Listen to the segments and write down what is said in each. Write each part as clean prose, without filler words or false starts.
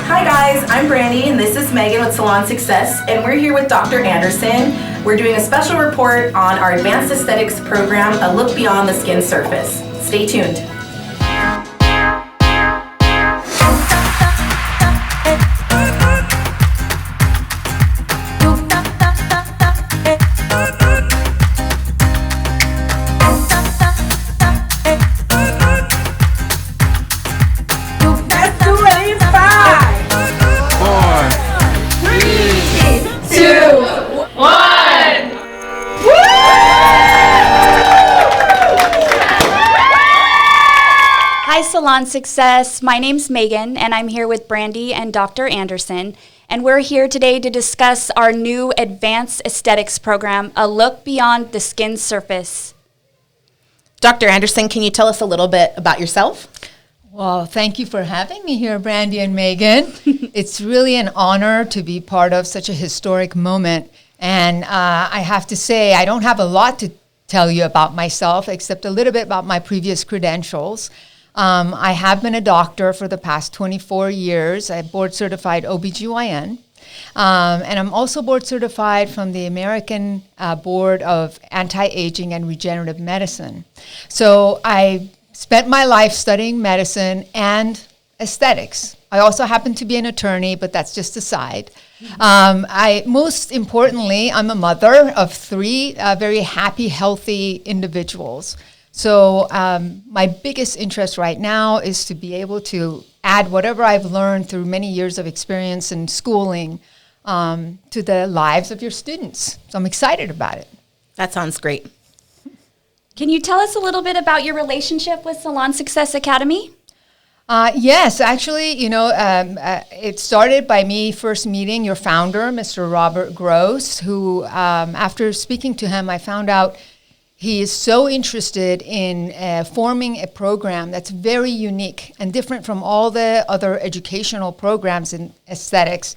Hi guys, I'm Brandy and this is Megan with Salon Success, and we're here with Dr. Anderson. We're doing a special report on our Advanced Aesthetics program, A Look Beyond the Skin Surface. Stay tuned. Salon Success. My name's Megan, and I'm here with Brandy and Dr. Anderson, and we're here today to discuss our new Advanced Aesthetics program, A Look Beyond the Skin Surface. Dr. Anderson, can you tell us a little bit about yourself? Well, thank you for having me here, Brandy and Megan. It's really an honor to be part of such a historic moment, and I have to say, I don't have a lot to tell you about myself, except a little bit about my previous credentials. I have been a doctor for the past 24 years. I'm board certified OBGYN. And I'm also board certified from the American Board of Anti-Aging and Regenerative Medicine. So I spent my life studying medicine and aesthetics. I also happen to be an attorney, but that's just a side. Most importantly, I'm a mother of three very happy, healthy individuals. So my biggest interest right now is to be able to add whatever I've learned through many years of experience and schooling to the lives of your students. So I'm excited about it. That sounds great. Can you tell us a little bit about your relationship with Salon Success Academy? Yes, actually, it started by me first meeting your founder, Mr. Robert Gross, who after speaking to him, I found out he is so interested in forming a program that's very unique and different from all the other educational programs in aesthetics,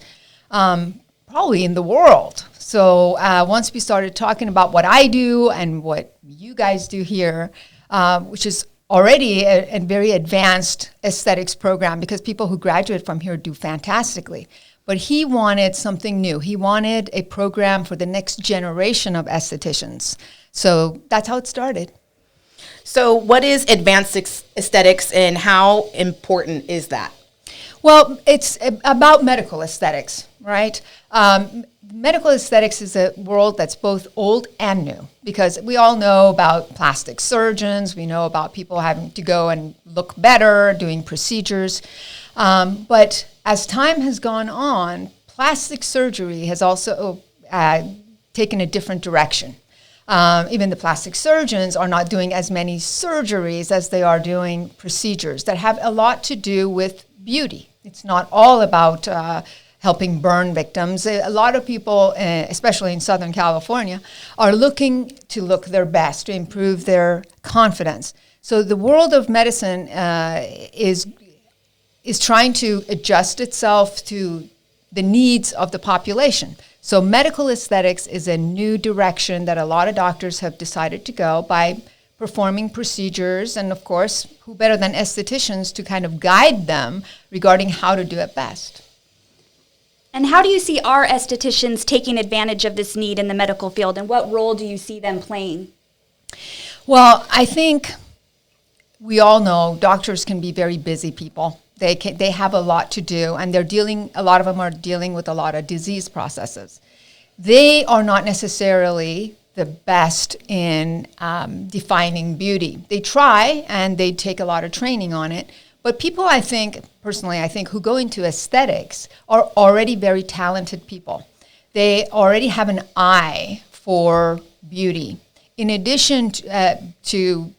probably in the world. So once we started talking about what I do and what you guys do here, which is already a very advanced aesthetics program because people who graduate from here do fantastically. But he wanted something new. He wanted a program for the next generation of estheticians. So that's how it started. So what is advanced aesthetics and how important is that? Well, it's about medical aesthetics, right? Medical aesthetics is a world that's both old and new because we all know about plastic surgeons. We know about people having to go and look better, doing procedures. But as time has gone on, plastic surgery has also taken a different direction. Even the plastic surgeons are not doing as many surgeries as they are doing procedures that have a lot to do with beauty. It's not all about helping burn victims. A lot of people, especially in Southern California, are looking to look their best, to improve their confidence. So the world of medicine is trying to adjust itself to the needs of the population. So medical aesthetics is a new direction that a lot of doctors have decided to go by performing procedures. And of course, who better than estheticians to kind of guide them regarding how to do it best. And how do you see our estheticians taking advantage of this need in the medical field, and what role do you see them playing? Well, I think we all know doctors can be very busy people. They have a lot to do, and a lot of them are dealing with a lot of disease processes. They are not necessarily the best in defining beauty. They try, and they take a lot of training on it. But people, I think, who go into aesthetics are already very talented people. They already have an eye for beauty. In addition to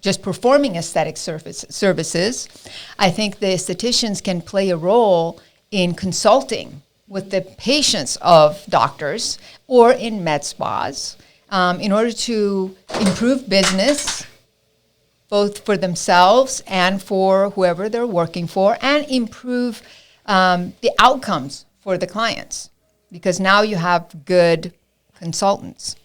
just performing aesthetic services, I think the estheticians can play a role in consulting with the patients of doctors or in med spas in order to improve business, both for themselves and for whoever they're working for, and improve the outcomes for the clients, because now you have good consultants.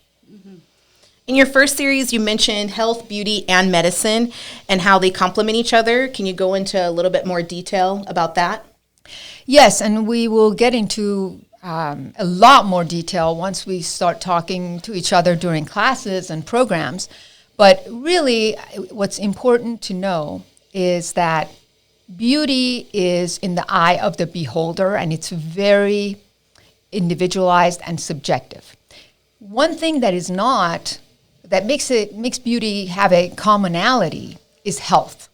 In your first series, you mentioned health, beauty, and medicine and how they complement each other. Can you go into a little bit more detail about that? Yes, and we will get into a lot more detail once we start talking to each other during classes and programs. But really, what's important to know is that beauty is in the eye of the beholder, and it's very individualized and subjective. One thing that is not, that makes beauty have a commonality is health.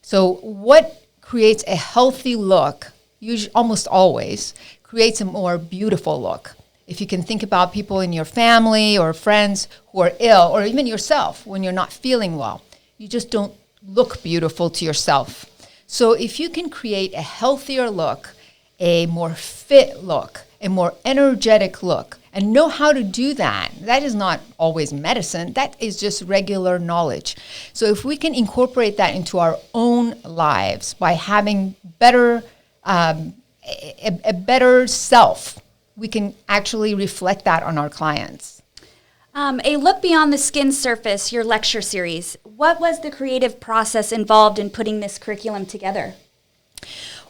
So what creates a healthy look, usually, almost always, creates a more beautiful look. If you can think about people in your family or friends who are ill, or even yourself when you're not feeling well, you just don't look beautiful to yourself. So if you can create a healthier look, a more fit look, a more energetic look, and know how to do that, that is not always medicine, that is just regular knowledge. So if we can incorporate that into our own lives by having better a better self, we can actually reflect that on our clients. A look beyond the skin surface, your lecture series. What was the creative process involved in putting this curriculum together?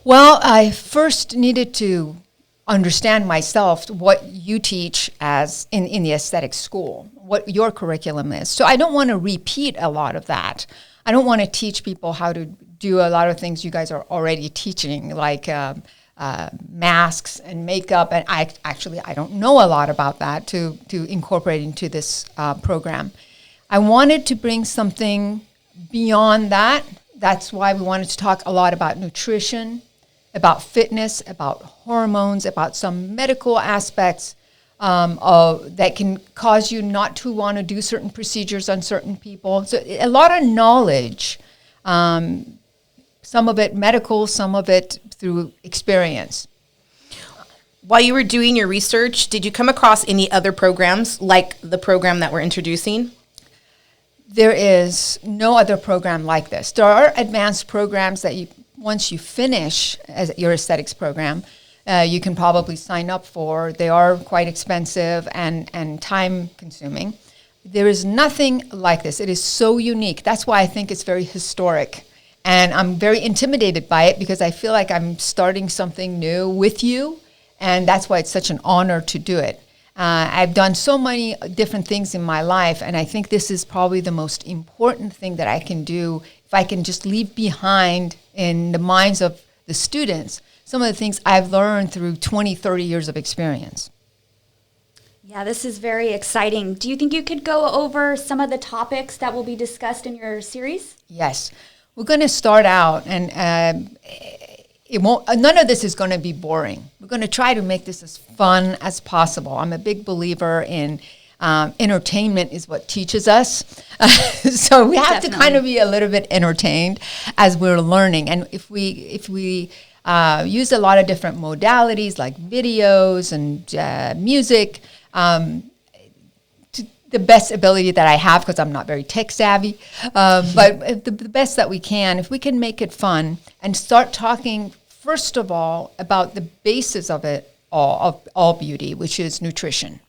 Well, I first needed to understand myself what you teach as in the aesthetics school, what your curriculum is. So I don't want to repeat a lot of that. I don't want to teach people how to do a lot of things you guys are already teaching, like masks and makeup, and I don't know a lot about that to incorporate into this program. I wanted to bring something beyond that. That's why we wanted to talk a lot about nutrition, about fitness, about hormones, about some medical aspects that can cause you not to want to do certain procedures on certain people. So a lot of knowledge, some of it medical, some of it through experience. While you were doing your research, did you come across any other programs like the program that we're introducing? There is no other program like this. There are advanced programs that once you finish as your aesthetics program, you can probably sign up for. They are quite expensive and time consuming. There is nothing like this. It is so unique. That's why I think it's very historic. And I'm very intimidated by it because I feel like I'm starting something new with you. And that's why it's such an honor to do it. I've done so many different things in my life, and I think this is probably the most important thing that I can do if I can just leave behind in the minds of the students some of the things I've learned through 20, 30 years of experience. Yeah, this is very exciting. Do you think you could go over some of the topics that will be discussed in your series? Yes. We're going to start out, and it won't. None of this is going to be boring. We're going to try to make this as fun as possible. I'm a big believer in entertainment is what teaches us. So we have to kind of be a little bit entertained as we're learning. And if we use a lot of different modalities like videos and music, the best ability that I have, because I'm not very tech savvy, but the best that we can, if we can make it fun and start talking, first of all, about the basis of it all beauty, which is nutrition.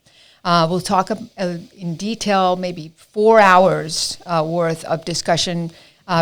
We'll talk in detail, maybe 4 hours worth of discussion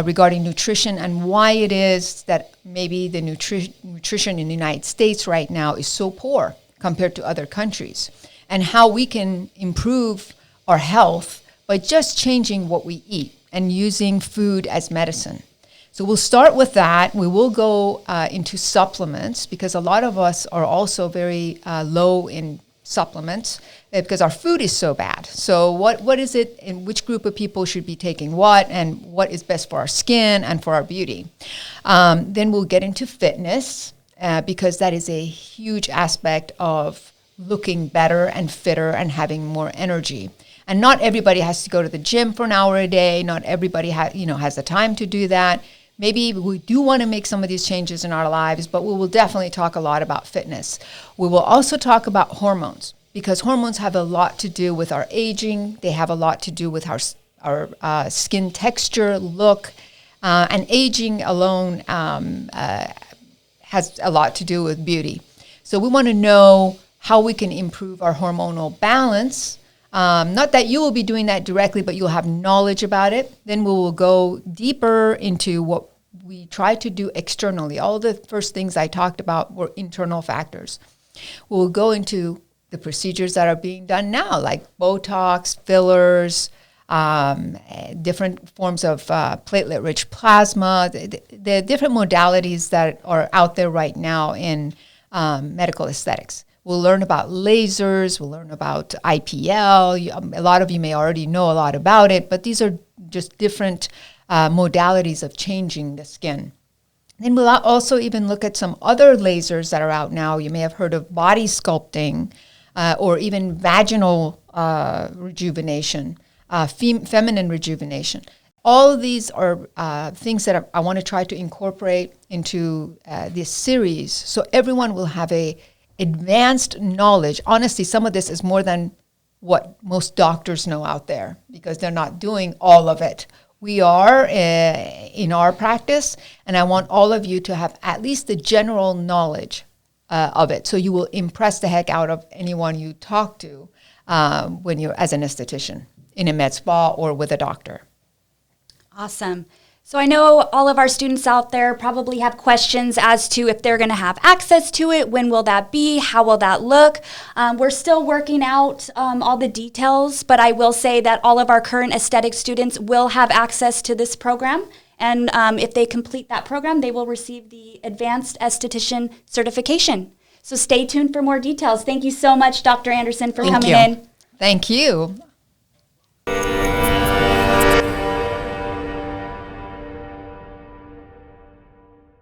regarding nutrition and why it is that maybe the nutrition in the United States right now is so poor compared to other countries, and how we can improve our health by just changing what we eat and using food as medicine. So we'll start with that. We will go into supplements because a lot of us are also very low in supplements because our food is so bad. So what is it, and which group of people should be taking what, and what is best for our skin and for our beauty. Then we'll get into fitness because that is a huge aspect of looking better and fitter and having more energy. And not everybody has to go to the gym for an hour a day. Not everybody has the time to do that. Maybe we do want to make some of these changes in our lives, but we will definitely talk a lot about fitness. We will also talk about hormones, because hormones have a lot to do with our aging. They have a lot to do with our skin texture, look, and aging alone has a lot to do with beauty. So we want to know how we can improve our hormonal balance. Not that you will be doing that directly, but you'll have knowledge about it. Then we will go deeper into we try to do externally. All the first things I talked about were internal factors. We'll go into the procedures that are being done now, like Botox, fillers, different forms of platelet-rich plasma, the different modalities that are out there right now in medical aesthetics. We'll learn about lasers, we'll learn about IPL. A lot of you may already know a lot about it, but these are just different modalities of changing the skin. Then we'll also even look at some other lasers that are out now. You may have heard of body sculpting or even vaginal rejuvenation, feminine rejuvenation. All of these are things that I want to try to incorporate into this series so everyone will have a advanced knowledge. Honestly, some of this is more than what most doctors know out there because they're not doing all of it. We are in our practice, and I want all of you to have at least the general knowledge of it, so you will impress the heck out of anyone you talk to when you're as an esthetician in a med spa or with a doctor. Awesome. So I know all of our students out there probably have questions as to if they're going to have access to it, when will that be, how will that look. We're still working out all the details, but I will say that all of our current aesthetic students will have access to this program. And if they complete that program, they will receive the Advanced Esthetician certification. So stay tuned for more details. Thank you so much, Dr. Anderson, for coming in. Thank you.